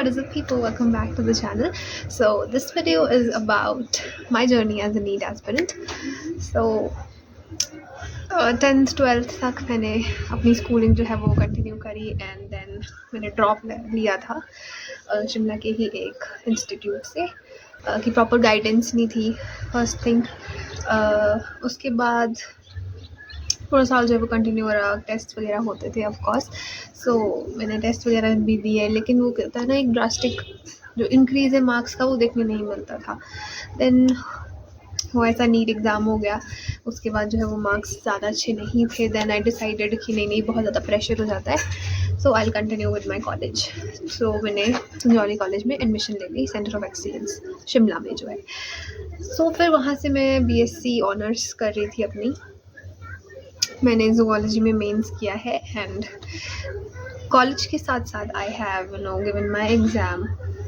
what is up people, welcome back to the channel. So this video is about my journey as a NEET aspirant. So 10th 12th तक मैंने अपनी schooling जो है वो continue करी and then मैंने drop लिया था शिमला के ही एक इंस्टीट्यूट से कि प्रॉपर गाइडेंस नहीं थी फर्स्ट थिंग। उसके बाद पूरा साल जो है वो कंटिन्यू हो रहा, टेस्ट वगैरह होते थे ऑफ कोर्स। सो मैंने टेस्ट वगैरह भी दिए, लेकिन वो कहता है ना एक ड्रास्टिक जो इंक्रीज़ है मार्क्स का वो देखने नहीं मिलता था। देन वो ऐसा नीट एग्ज़ाम हो गया, उसके बाद जो है वो मार्क्स ज़्यादा अच्छे नहीं थे। देन आई डिसाइडेड कि नहीं बहुत ज़्यादा प्रेशर हो जाता है, so I will continue with my college. So मैंने संजौली कॉलेज में एडमिशन ले ली, सेंटर ऑफ एक्सीलेंस शिमला में जो है। सो फिर वहाँ से मैं BSc ऑनर्स कर रही थी अपनी। मैंने ज़ूलॉजी में मेंस किया है एंड कॉलेज के साथ साथ I have given my exam,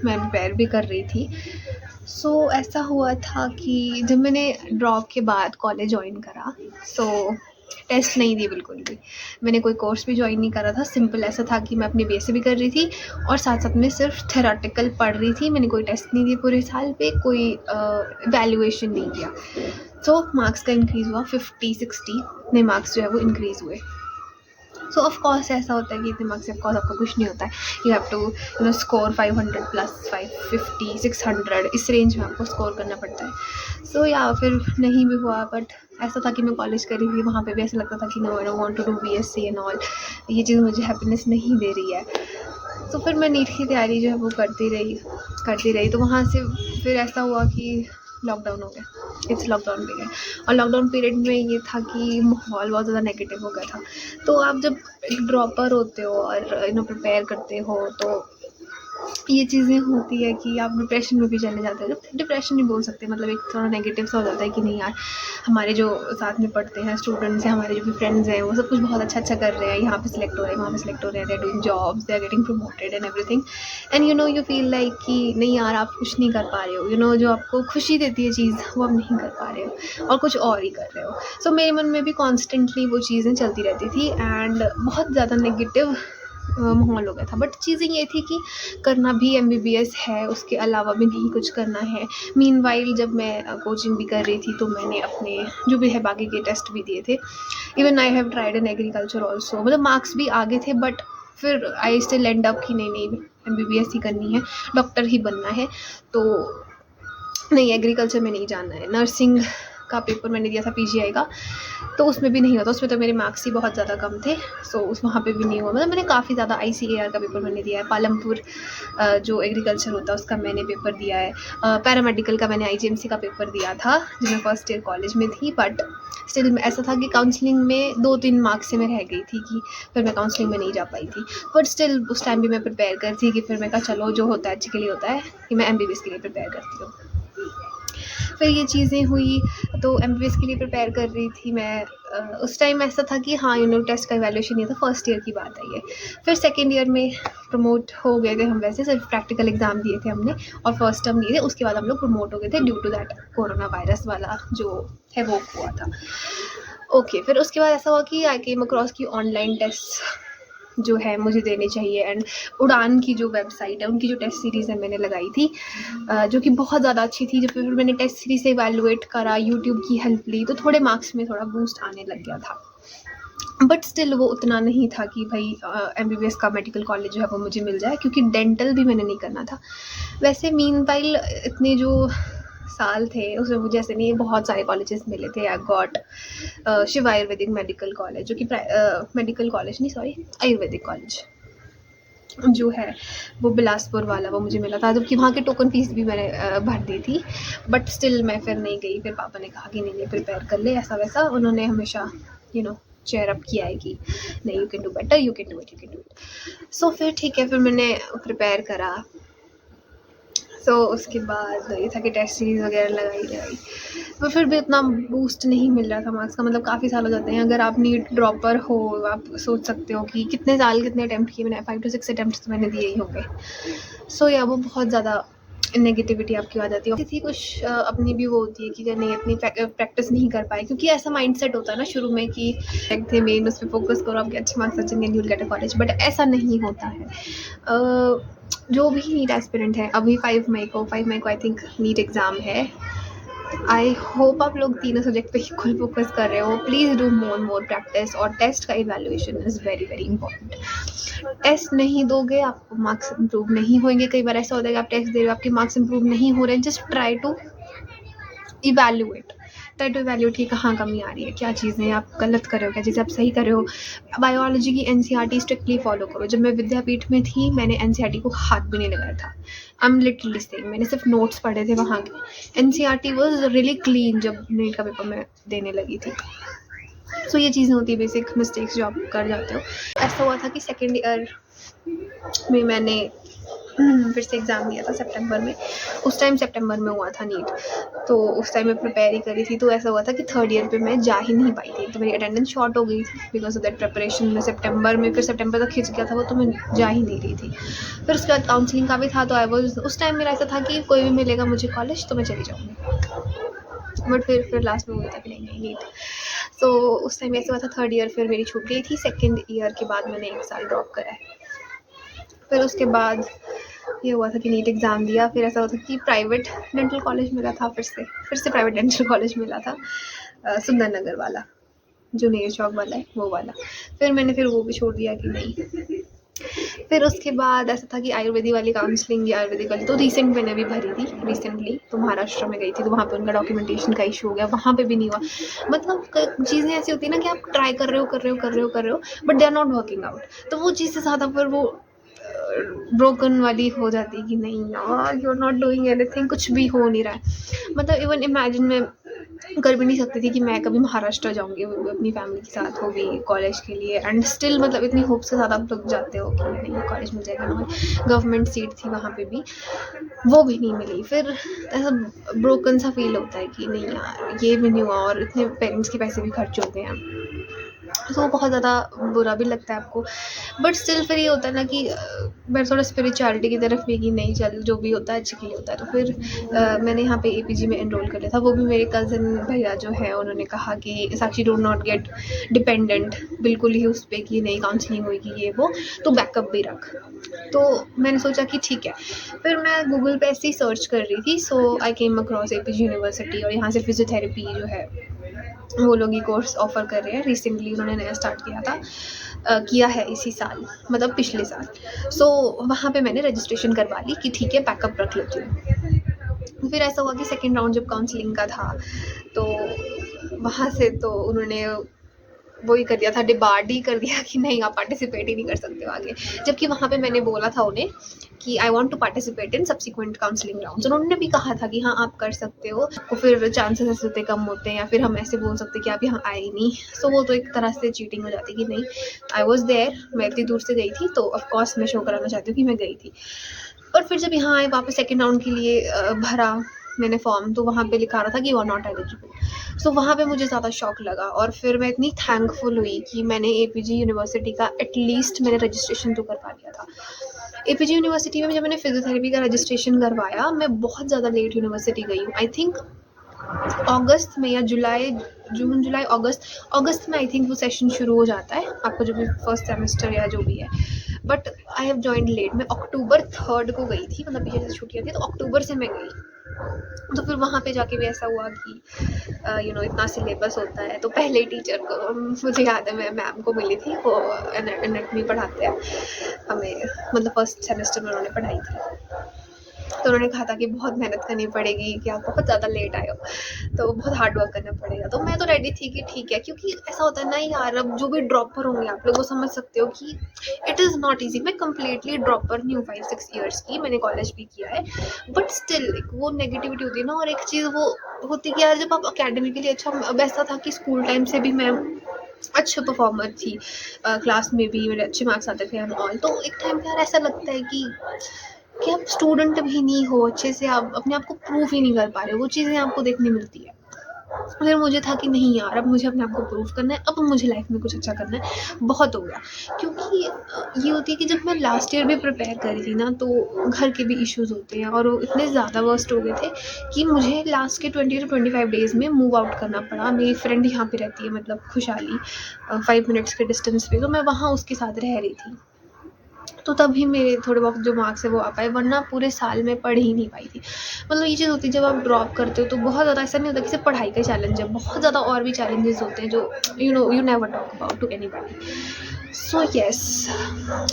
मैं प्रिपेयर भी कर रही थी। सो ऐसा हुआ था कि जब मैंने ड्रॉप के बाद कॉलेज ज्वाइन करा, सो टेस्ट नहीं दी बिल्कुल भी। मैंने कोई कोर्स भी ज्वाइन नहीं करा था, सिंपल ऐसा था कि मैं अपनी BSc भी कर रही थी और साथ साथ में सिर्फ थेरेटिकल पढ़ रही थी। मैंने कोई टेस्ट नहीं दिए पूरे साल पे, कोई वैल्यूएशन नहीं किया। सो मार्क्स का इंक्रीज़ हुआ 50-60 इतने मार्क्स जो है वो इंक्रीज़ हुए। सो ऑफ कोर्स ऐसा होता है कि इतने मार्क्स से ऑफकोर्स आपका कुछ नहीं होता है। You have to score 500 plus 550 600 इस रेंज में आपको स्कोर करना पड़ता है। सो या फिर नहीं भी हुआ, बट ऐसा था कि मैं कॉलेज करी थी, वहाँ पे भी ऐसा लगता था कि no I don't want to do BSc and all, ये चीज़ मुझे हैप्पीनेस नहीं दे रही है। तो फिर मैं नीट की तैयारी जो है वो करती रही। तो वहाँ से फिर ऐसा हुआ कि लॉकडाउन हो गया, इट्स लॉकडाउन पीरियड। और लॉकडाउन पीरियड में ये था कि माहौल बहुत ज़्यादा नेगेटिव हो गया था। तो आप जब एक ड्रॉपर होते हो और प्रिपेयर करते हो तो ये चीज़ें होती है कि आप डिप्रेशन में भी चले जाते हो। डिप्रेशन नहीं बोल सकते, मतलब एक थोड़ा नेगेटिव सा हो जाता है कि नहीं यार, हमारे जो साथ में पढ़ते हैं स्टूडेंट्स हैं, हमारे जो भी फ्रेंड्स हैं, वो सब कुछ बहुत अच्छा कर रहे हैं, यहाँ पे सिलेक्ट हो रहे हैं, वहाँ पे सिलेक्ट हो रहे हैं, they are doing jobs, they are getting promoted and everything. And you feel like कि नहीं यार आप कुछ नहीं कर पा रहे हो, जो आपको खुशी देती है चीज़ वो आप नहीं कर पा रहे हो और कुछ और ही कर रहे हो। सो मेरे मन में भी कॉन्स्टेंटली वो चीज़ें चलती रहती थी एंड बहुत ज़्यादा नेगेटिव माहौल हो गया था। बट चीज़ें ये थी कि करना भी MBBS है, उसके अलावा भी नहीं कुछ करना है। मीनवाइल जब मैं कोचिंग भी कर रही थी तो मैंने अपने जो भी है बाकी के टेस्ट भी दिए थे। Even I have tried in agriculture also, मतलब मार्क्स भी आगे थे, बट फिर आई स्टिल एंड अप कि नहीं MBBS ही करनी है, डॉक्टर ही बनना है। तो नहीं, एग्रीकल्चर में नहीं जाना है। नर्सिंग का पेपर मैंने दिया था PGI का, तो उसमें भी नहीं हुआ था, उसमें तो मेरे मार्क्स ही बहुत ज़्यादा कम थे। सो उस वहाँ पे भी नहीं हुआ, मतलब मैंने काफ़ी ज़्यादा ICAR का पेपर मैंने दिया है, पालमपुर जो एग्रीकल्चर होता है उसका मैंने पेपर दिया है। पैरामेडिकल का मैंने IGMC का पेपर दिया था जब मैं फर्स्ट ईयर कॉलेज में थी। बट स्टिल ऐसा था कि काउंसलिंग में 2-3 मार्क्स से मैं रह गई थी कि फिर मैं काउंसलिंग में नहीं जा पाई थी। बट स्टिल उस टाइम भी मैं प्रिपेयर कर थी कि फिर मैं कहा चलो जो होता है अच्छे के लिए होता है, कि मैं MBBS के लिए प्रिपेयर करती हूँ। फिर ये चीज़ें हुई तो MBBS के लिए प्रिपेयर कर रही थी मैं। उस टाइम ऐसा था कि हाँ टेस्ट का इवैल्यूएशन नहीं था, फर्स्ट ईयर की बात है ये। फिर सेकेंड ईयर में प्रमोट हो गए थे हम, वैसे सिर्फ प्रैक्टिकल एग्ज़ाम दिए थे हमने और फर्स्ट टर्म दिए थे। उसके बाद हम लोग प्रमोट हो गए थे due to that corona virus वाला जो है वो हुआ था। ओके, फिर उसके बाद ऐसा हुआ कि आई केम अक्रॉस की ऑनलाइन टेस्ट जो है मुझे देने चाहिए एंड उड़ान की जो वेबसाइट है उनकी जो टेस्ट सीरीज़ है मैंने लगाई थी, जो कि बहुत ज़्यादा अच्छी थी। जब फिर मैंने टेस्ट सीरीज़ से इवैल्यूएट करा, यूट्यूब की हेल्प ली, तो थोड़े मार्क्स में थोड़ा बूस्ट आने लग गया था। बट स्टिल वो उतना नहीं था कि भाई MBBS का मेडिकल कॉलेज जो है वो मुझे मिल जाए, क्योंकि डेंटल भी मैंने नहीं करना था। वैसे मीनवाइल इतने जो साल थे उसमें मुझे ऐसे नहीं बहुत सारे कॉलेजेस मिले थे। I got Shiv Ayurvedic medical college, जो कि मेडिकल कॉलेज नहीं सॉरी आयुर्वेदिक कॉलेज जो है वो बिलासपुर वाला, वो मुझे मिला था, जबकि वहाँ के टोकन फीस भी मैंने भर दी थी। बट स्टिल मैं फिर नहीं गई। फिर पापा ने कहा कि नहीं प्रिपेयर कर ले, ऐसा वैसा उन्होंने हमेशा चेयर अप किया है कि नहीं you can do better, you can do it. So फिर ठीक है, फिर मैंने प्रिपेयर करा। सो उसके बाद ये था कि टेस्ट सीरीज़ वगैरह लगाई, तो फिर भी उतना बूस्ट नहीं मिल रहा था मार्क्स का। मतलब काफ़ी साल हो जाते हैं अगर आप नीट ड्रॉपर हो, आप सोच सकते हो कि कितने अटैम्प्ट किए मैंने, 5 to 6 अटैम्प्ट तो मैंने दिए ही होंगे। सो या वो बहुत ज़्यादा नेगेटिविटी आपकी आ जाती है। किसी कुछ अपनी भी वो होती है कि नहीं अपनी प्रैक्टिस नहीं कर पाए, क्योंकि ऐसा माइंडसेट होता है ना शुरू में कि थे मेन उस पर फोकस करो, आपके अच्छे मार्क्स आएंगे, you will get a college, but ऐसा नहीं होता है। जो भी नीट एस्पिरेंट है, अभी 5 मई को आई थिंक नीट एग्ज़ाम है। आई होप आप लोग तीनों सब्जेक्ट पे इक्वल फोकस कर रहे हो। प्लीज़ डू मोर प्रैक्टिस, और टेस्ट का evaluation is very very important. Test नहीं दोगे आपको मार्क्स इंप्रूव नहीं होंगे। कई बार ऐसा होता है कि आप टेस्ट दे रहे हो, आपके मार्क्स इंप्रूव नहीं हो रहे हैं। जस्ट ट्राई टू इवैल्यूएट कि कहाँ कमी आ रही है, क्या चीज़ें आप गलत कर रहे हो, क्या चीज़ें आप सही कर रहे हो। बायोलॉजी की एनसीईआरटी स्ट्रिक्टली फॉलो करो। जब मैं विद्यापीठ में थी मैंने एनसीईआरटी को हाथ भी नहीं लगाया था। आई एम लिटरली सेइंग, मैंने सिर्फ नोट्स पढ़े थे वहाँ के। एनसीईआरटी वाज रियली क्लीन जब नीट का पेपर मैं देने लगी थी। सो ये चीज़ें होती है, बेसिक मिस्टेक्स जो आप कर जाते हो। ऐसा हुआ था कि सेकेंड ईयर में मैंने फिर से एग्ज़ाम दिया था सितंबर में। उस टाइम सितंबर में हुआ था नीट, तो उस टाइम मैं प्रिपेयर ही करी थी। तो ऐसा हुआ था कि थर्ड ईयर पे मैं जा ही नहीं पाई थी, तो मेरी अटेंडेंस शॉर्ट हो गई थी बिकॉज ऑफ दैट प्रिपरेशन में। सितंबर में फिर सितंबर तक खिंच गया था वो, तो मैं जा ही नहीं रही थी। फिर उसके बाद काउंसलिंग का भी था, तो आई वॉज उस टाइम मेरा ऐसा था कि कोई भी मिलेगा मुझे कॉलेज तो मैं चली जाऊँगी। बट फिर लास्ट में हुआ था कि नहीं नीट। तो उस टाइम ऐसा हुआ था, थर्ड ईयर फिर मेरी छूट गई थी। सेकेंड ईयर के बाद मैंने 1 साल ड्रॉप करा है। फिर उसके बाद ये हुआ था कि नीट एग्ज़ाम दिया। फिर ऐसा होता कि प्राइवेट डेंटल कॉलेज मिला था, फिर से प्राइवेट डेंटल कॉलेज मिला था, सुंदर नगर वाला, जो नेहरू चौक वाला है वो वाला। फिर मैंने वो भी छोड़ दिया कि नहीं। फिर उसके बाद ऐसा था कि आयुर्वेदिक वाली काउंसलिंग या आयुर्वेदिक वाली तो रिसेंट मैंने भी भरी थी। रिसेंटली तो महाराष्ट्र में गई थी, तो वहाँ पे उनका डॉक्यूमेंटेशन का इशू हो गया, वहाँ पे भी नहीं हुआ। मतलब चीज़ें ऐसी होती है ना कि आप ट्राई कर रहे हो but they are not working out. तो वो चीज़ से ज़्यादा फिर वो ब्रोकन वाली हो जाती है कि नहीं यार, you are not doing anything, कुछ भी हो नहीं रहा है। मतलब इवन इमेजिन मैं कर भी नहीं सकती थी कि मैं कभी महाराष्ट्र जाऊंगी अपनी फैमिली के साथ, वो भी कॉलेज के लिए। एंड स्टिल मतलब इतनी होप से ज़्यादा आप लोग जाते हो कि नहीं कॉलेज मिल जाएगा ना। गवर्नमेंट सीट थी वहाँ पे भी, वो भी नहीं मिली। फिर ऐसा ब्रोकन सा फील होता है कि नहीं यार ये भी नहीं हुआ, और इतने पेरेंट्स के पैसे भी खर्च होते हैं, तो बहुत ज़्यादा बुरा भी लगता है आपको। बट स्टिल फिर ये होता है ना कि मैं थोड़ा स्पिरिचुअलिटी की तरफ भी कि नहीं चल, जो भी होता है अच्छे के लिए होता है। तो फिर मैंने यहाँ पे एपीजी में एनरोल कर लिया था। वो भी मेरे कज़न भैया जो है उन्होंने कहा कि साक्षी डू नॉट गेट डिपेंडेंट बिल्कुल ही उस पर कि नहीं काउंसलिंग होगी ये वो, तो बैकअप भी रख। तो मैंने सोचा कि ठीक है। फिर मैं गूगल पे ऐसे ही सर्च कर रही थी, सो आई केम अक्रॉस एपीजी यूनिवर्सिटी, और यहाँ से फिजियोथेरेपी जो है वो लोग ये कोर्स ऑफ़र कर रहे हैं। रिसेंटली उन्होंने नया स्टार्ट किया है इसी साल, मतलब पिछले साल। सो वहाँ पे मैंने रजिस्ट्रेशन करवा ली कि ठीक है बैकअप रख लेती हूँ। फिर ऐसा हुआ कि सेकेंड राउंड जब काउंसलिंग का था, तो वहाँ से तो उन्होंने वो ही कर दिया था, डिबार्ड ही कर दिया कि नहीं आप पार्टिसिपेट ही नहीं कर सकते हो आगे। जबकि वहाँ पे मैंने बोला था उन्हें कि I want to participate in subsequent counselling rounds. उन्होंने भी कहा था कि हाँ आप कर सकते हो, तो फिर चांसेस ऐसे होते कम होते हैं, या फिर हम ऐसे बोल सकते कि आप यहाँ आए ही नहीं। सो वो तो एक तरह से चीटिंग हो जाती कि नहीं आई वॉज देयर, मैं इतनी दूर से गई थी, तो ऑफकोर्स मैं शो कराना चाहती हूँ कि मैं गई थी। और फिर जब यहाँ आए वापस सेकेंड राउंड के लिए भरा मैंने फॉर्म, तो वहाँ पे लिखा रहा था कि यू आर नॉट एलिजिबल। सो वहाँ पे मुझे ज़्यादा शॉक लगा, और फिर मैं इतनी थैंकफुल हुई कि मैंने एपीजी यूनिवर्सिटी का एटलीस्ट मैंने रजिस्ट्रेशन तो करवा लिया था। एपीजी यूनिवर्सिटी में जब मैंने फिजियोथेरेपी का रजिस्ट्रेशन करवाया, मैं बहुत ज़्यादा लेट यूनिवर्सिटी गई हूँ। आई थिंक अगस्त में या जून जुलाई अगस्त में आई थिंक वो सेशन शुरू हो जाता है आपका, जो भी फर्स्ट सेमेस्टर या जो भी है। But I have joined late. मैं अक्टूबर 3 को गई थी, मतलब पीछे से छुट्टियाँ थी तो अक्टूबर से मैं गई। तो फिर वहाँ पे जाके भी ऐसा हुआ कि इतना सिलेबस होता है। तो पहले टीचर को मुझे याद है, मैं मैम को मिली थी, वो एनाटॉमी पढ़ाते हैं हमें, मतलब फर्स्ट सेमेस्टर में उन्होंने पढ़ाई थी। तो उन्होंने कहा था कि बहुत मेहनत करनी पड़ेगी, कि आप बहुत ज़्यादा लेट आए हो तो बहुत हार्ड वर्क करना पड़ेगा। तो मैं तो रेडी थी कि ठीक है, क्योंकि ऐसा होता है ना यार, अब जो भी ड्रॉपर होंगे आप लोग वो समझ सकते हो कि इट इज़ नॉट ईजी। मैं कम्प्लीटली ड्रॉपर नहीं हूँ 5-6 ईयर्स की, मैंने कॉलेज भी किया है, बट स्टिल वो नेगेटिविटी होती है ना। और एक चीज़ वो होती है कि यार जब आप अकेडमिकली अच्छा, अब ऐसा था कि स्कूल टाइम से भी मैं अच्छे परफॉर्मर थी, क्लास में भी मेरे अच्छे मार्क्स आते थे एंड ऑल। तो एक टाइम पे यार ऐसा लगता है कि आप स्टूडेंट भी नहीं हो अच्छे से, आप अपने आप को प्रूव ही नहीं कर पा रहे हो, वो चीज़ें आपको देखने मिलती है। फिर मुझे था कि नहीं यार, अब मुझे अपने आप को प्रूव करना है, अब मुझे लाइफ में कुछ अच्छा करना है, बहुत हो गया। क्योंकि ये होती है कि जब मैं लास्ट ईयर भी प्रिपेयर कर रही थी ना, तो घर के भी इश्यूज़ होते हैं और वो इतने ज़्यादा वर्स्ट हो गए थे कि मुझे लास्ट के 20 to 25 डेज़ में मूव आउट करना पड़ा। मेरी फ्रेंड यहाँ पे रहती है, मतलब खुशहाली 5 मिनट्स के डिस्टेंस पे, तो मैं वहाँ उसके साथ रह रही थी। तो तभी मेरे थोड़े बहुत जो मार्क्स है वो आ पाए, वरना पूरे साल में पढ़ ही नहीं पाई थी। मतलब ये चीज़ होती है जब आप ड्रॉप करते हो तो बहुत ज़्यादा ऐसा नहीं होता कि सिर्फ पढ़ाई का चैलेंज है, बहुत ज़्यादा और भी चैलेंजेस होते हैं जो you never talk about to anybody. So yes,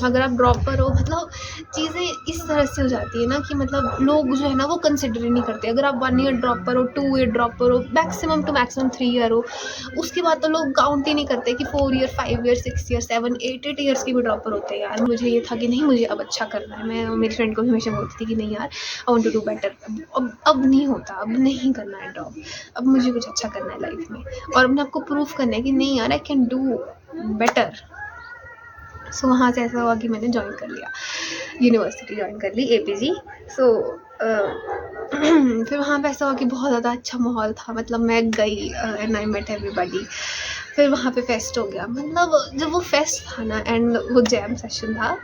अगर आप ड्रॉप पर हो, मतलब चीज़ें इस तरह से हो जाती है ना कि मतलब लोग जो है ना वो कंसिडर ही नहीं करते। अगर आप 1 ईयर ड्रॉप पर हो, 2 ईयर ड्रॉप पर हो, मैक्सिमम टू मैक्सिमम 3 ईयर हो, उसके बाद तो लोग काउंट ही नहीं करते कि 4 ईयर, 5 ईयर, 6 ईयर, 7, 8 ईयर्स की भी ड्रॉपर होते हैं यार। मुझे ये था कि नहीं, मुझे अब अच्छा करना है। मैं मेरी फ्रेंड को भी हमेशा बोलती थी कि नहीं यार, I want to do better. अब नहीं होता, अब नहीं करना है ड्रॉप, अब मुझे कुछ अच्छा करना है लाइफ में और अपने आपको प्रूव करना है कि नहीं यार, आई कैन डू बेटर। सो वहाँ से ऐसा हुआ कि मैंने ज्वाइन कर लिया, यूनिवर्सिटी ज्वाइन कर ली, एपीजी। सो फिर वहाँ पे ऐसा हुआ कि बहुत ज़्यादा अच्छा माहौल था, मतलब मैं गई एंड आई मेट एवरीबॉडी। फिर वहाँ पे फेस्ट हो गया, मतलब जब वो फेस्ट था ना एंड वो जैम सेशन था,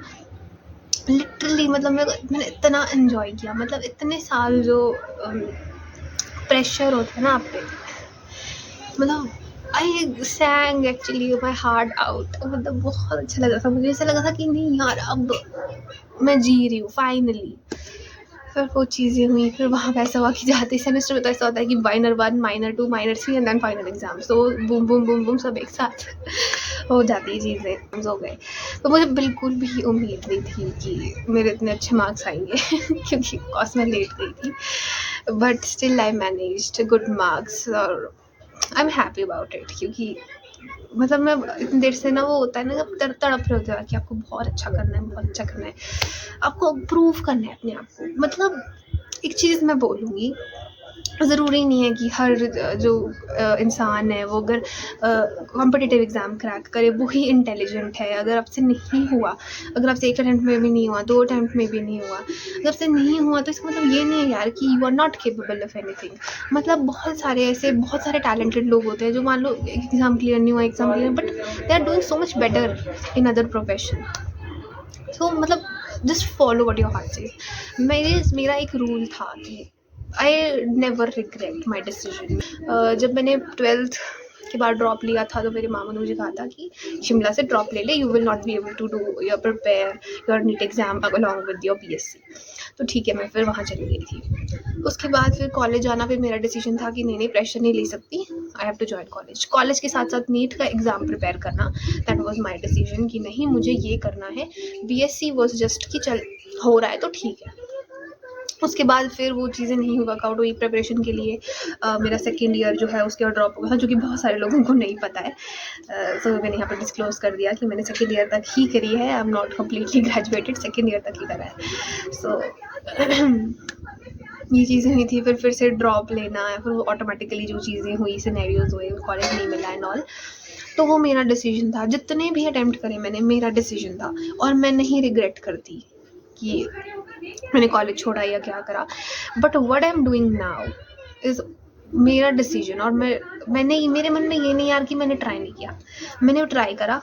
लिटरली मतलब मैंने इतना एंजॉय किया। मतलब इतने साल जो प्रेशर होता है ना आप पे, मतलब I sang actually my heart out. मतलब बहुत अच्छा लगा था मुझे, ऐसा लगा था कि नहीं यार, अब मैं जी रही हूँ फाइनली। फिर वो चीज़ें हुई, फिर वहाँ पे ऐसा हुआ कि जाते सेमेस्टर में तो ऐसा होता है कि minor 1, minor 2, minor 3 and then final exam. तो बूम बूम बूम बूम सब एक साथ हो जाती है चीज़ें, हो गए। तो मुझे बिल्कुल भी उम्मीद नहीं थी कि मेरे इतने अच्छे मार्क्स आएंगे क्योंकि कॉस में लेट गई थी, but still I managed good marks और I am happy about it. क्योंकि मतलब मैं इतनी देर से ना, वो होता है ना जब तड़प रहे होते हैं कि आपको बहुत अच्छा करना है, बहुत अच्छा करना है, आपको प्रूव करना है अपने आप को। मतलब एक चीज़ मैं बोलूँगी, ज़रूरी नहीं है कि हर जो इंसान है वो अगर कॉम्पिटिटिव एग्ज़ाम क्रैक करे वो ही इंटेलिजेंट है। अगर आपसे नहीं हुआ, अगर आपसे 1 अटेम्प्ट में भी नहीं हुआ, 2 अटेम्प्ट में भी नहीं हुआ, अगर आपसे नहीं हुआ, तो इसका मतलब ये नहीं है यार कि you are not capable of anything. मतलब बहुत सारे टैलेंटेड लोग होते हैं जो मान लो एग्ज़ाम क्लियर नहीं हुआ, exam clear, but they are doing so much better in other profession. So मतलब just follow what your heart says. मेरा एक रूल था कि I never regret my decision. जब मैंने 12th के बाद ड्रॉप लिया था तो मेरे मामा ने मुझे कहा था कि शिमला से ड्रॉप ले ले, you will not be able to do your prepare your NEET exam along with your BSc. तो ठीक है, मैं फिर वहाँ चली गई थी। उसके बाद फिर कॉलेज जाना भी मेरा डिसीजन था कि नहीं प्रेशर नहीं ले सकती, I have to join college के साथ साथ नीट का एग्ज़ाम प्रिपेयर करना, दैट वाज माय डिसीजन कि नहीं मुझे ये करना है। बीएससी वाज जस्ट कि चल हो रहा है तो ठीक है। उसके बाद फिर वो चीज़ें नहीं वर्कआउट हुई प्रिपरेशन के लिए। मेरा सेकेंड ईयर जो है उसके बाद ड्रॉप हुआ था, जो कि बहुत सारे लोगों को नहीं पता है। सो मैंने यहाँ पर डिस्क्लोज़ कर दिया कि मैंने सेकेंड ईयर तक ही करी है, I am not completely graduated, second year तक ही करा है। सो ये चीज़ें हुई थी। फिर से ड्रॉप लेना है, फिर वो ऑटोमेटिकली जो चीज़ें हुई, सिनेरियोज़ हुए, कॉलेज नहीं मिला एंड ऑल, तो वो मेरा डिसीजन था। जितने भी अटेम्प्ट करे मैंने, मेरा डिसीजन था और मैं नहीं रिग्रेट करती कि मैंने कॉलेज छोड़ा या क्या करा। But what I am doing now is मेरा डिसीजन। और मैंने मेरे मन में ये नहीं यार कि मैंने ट्राई नहीं किया, मैंने ट्राई करा,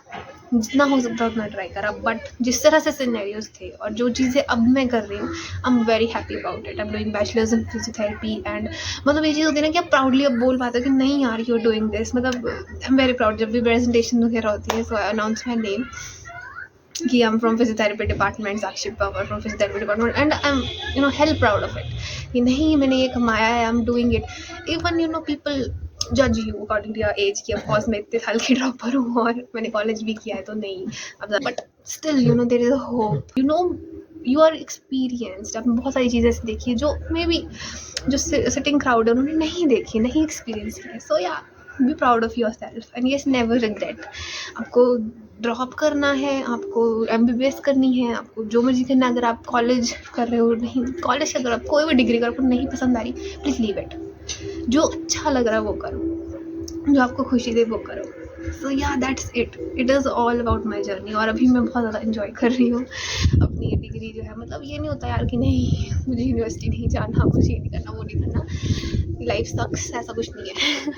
जितना हो सकता उतना ट्राई करा। बट जिस तरह से सिनेरियोज थे और जो चीज़ें अब मैं कर रही हूँ, I am very happy about it. I am doing bachelors in physiotherapy and मतलब ये चीज़ होती है ना कि आप प्राउडली अब बोल पाते हो कि नहीं यार यू आर डूइंग दिस। मतलब आई एम वेरी प्राउड। जब भी प्रेजेंटेशन वगैरह होती है, so I announce my name कि I am from physiotherapy department, Sakshi Pawar from physiotherapy department, and I am help proud of it कि नहीं मैंने ये कमाया है, I am doing it. Even people जज you according to your age कि of course मैं इतने साल की ड्रॉपर हूँ और मैंने कॉलेज भी किया है तो नहीं, but still there is a hope. You are experienced. आपने बहुत सारी चीज़ें ऐसी देखी है जो मे बी जो सिटिंग क्राउड है उन्होंने नहीं देखी, नहीं एक्सपीरियंस किया। So yeah be proud of yourself and yes never regret. आपको ड्रॉप करना है, आपको MBBS करनी है, आपको जो मर्जी करना है। अगर आप कॉलेज कर रहे हो, नहीं कॉलेज अगर आप कोई भी डिग्री अगर आपको नहीं पसंद आ रही, प्लीज़ लीव इट। जो अच्छा लग रहा है वो करो, जो आपको खुशी दे वो करो। सो या that's it is all about my journey. और अभी मैं बहुत ज़्यादा इन्जॉय कर रही हूँ अपनी ये डिग्री जो है। मतलब ये नहीं होता यार कि नहीं मुझे यूनिवर्सिटी नहीं जाना, मुझे ये नहीं करना, वो नहीं करना, लाइफ सक्स, ऐसा कुछ नहीं है।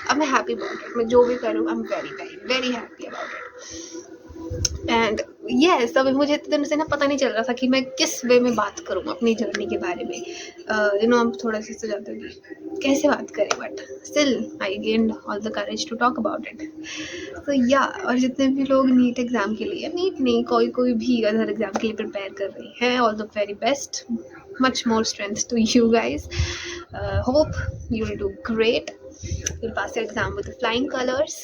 अब मैं हैप्पी अबाउट इट, मैं जो भी करूँ I am very very very happy about it. And yes, अभी मुझे इतने दिन से ना पता नहीं चल रहा था कि मैं किस वे में बात करूँ अपनी जर्नी के बारे में। हम थोड़ा सा सोच जाते हैं कि कैसे बात करें, but still I gained all the courage to talk about it. तो या, और जितने भी लोग नीट एग्ज़ाम के लिए, नीट नहीं, कोई भी अदर एग्ज़ाम के लिए प्रिपेयर कर रही हैं, all the very best, much more strength to you guys. Hope you'll do great. You'll pass your exam with the flying colors.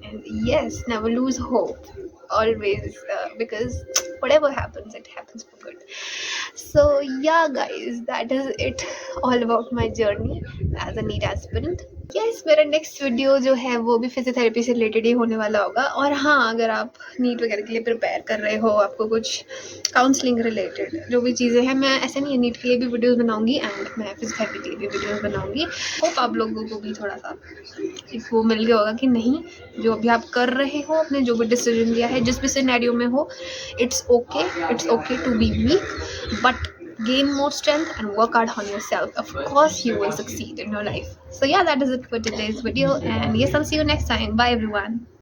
And yes, never lose hope. Always, because whatever happens, it happens for good. So yeah, guys, that is it all about my journey as a NEET aspirant. Yes, मेरा next video जो है वो भी physiotherapy से related ही होने वाला होगा। और हाँ, अगर आप नीट वगैरह के लिए प्रिपेयर कर रहे हो, आपको कुछ काउंसलिंग रिलेटेड जो भी चीज़ें हैं, मैं ऐसे नहीं नीट के लिए भी वीडियोस बनाऊंगी एंड मैं फिजियोथेरेपी के लिए भी वीडियोस बनाऊंगी। होप आप लोगों को भी थोड़ा सा एक वो मिल गया होगा कि नहीं, जो अभी आप कर रहे हो, आपने जो भी डिसीजन लिया है, जिस भी सिनेरियो में हो, it's okay to be weak, but gain more strength and work hard on yourself. Of course you will succeed in your life. So yeah, that is it for today's video, and yes, I'll see you next time. Bye everyone.